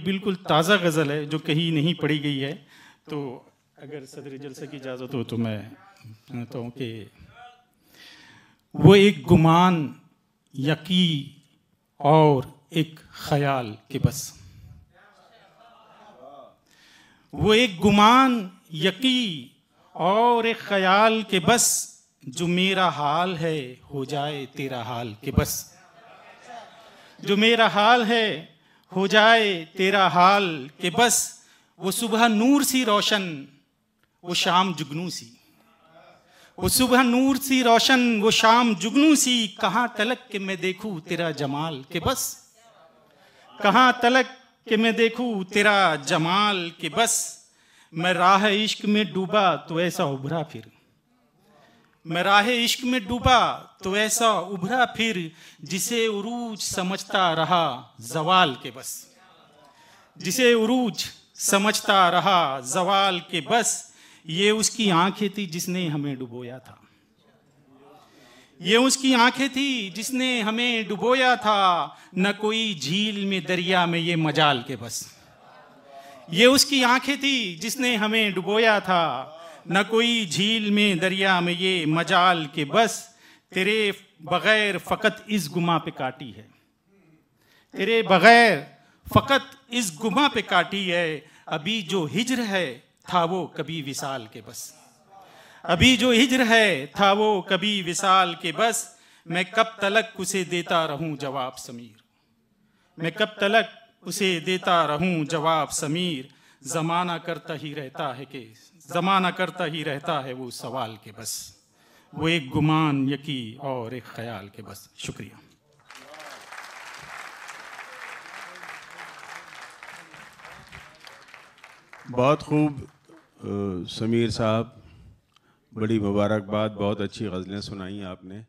बिल्कुल ताज़ा गज़ल है जो कहीं नहीं पढ़ी गई है, तो अगर सदर जलसे की इजाज़त हो तो मैं कहता हूँ कि वो एक गुमान यकी और एक ख्याल के बस, वो एक गुमान यकी और एक ख्याल के बस, जो मेरा हाल है हो जाए तेरा हाल के बस, जो मेरा हाल है हो जाए तेरा हाल के बस। वो सुबह नूर सी रोशन, वो शाम जुगनू सी, वो सुबह नूर सी रोशन, वो शाम जुगनू सी। कहाँ तलक के मैं देखूं तेरा जमाल के बस, कहाँ तलक के मैं देखूं तेरा जमाल के बस। मैं राह इश्क में डूबा तो ऐसा उभरा फिर, मैं राह इश्क में डूबा तो ऐसा उभरा फिर, जिसे उरूज समझता रहा जवाल के बस, जिसे उरूज समझता रहा जवाल के बस। ये उसकी आंखें थी जिसने हमें डुबोया था, ये उसकी आंखें थी जिसने हमें डुबोया था। न कोई झील में दरिया में ये मजाल के बस, ये उसकी आंखें थी जिसने हमें डुबोया था। न कोई झील में दरिया में ये मजाल के बस। तेरे बगैर फकत इस गुमा पे काटी है, तेरे बगैर फकत इस गुमा पे काटी है। अभी जो हिज्र है था वो कभी विसाल के बस, अभी जो हिज्र है था वो कभी विसाल के बस। मैं कब तलक उसे देता रहूं जवाब समीर, मैं कब तलक उसे देता रहूं जवाब समीर। जमाना करता ही रहता है कि जमाना करता ही रहता है वो सवाल के बस, वो एक गुमान यकी और एक ख्याल के बस। शुक्रिया। बहुत खूब समीर साहब, बड़ी मुबारकबाद, बहुत अच्छी गज़लें सुनाई आपने।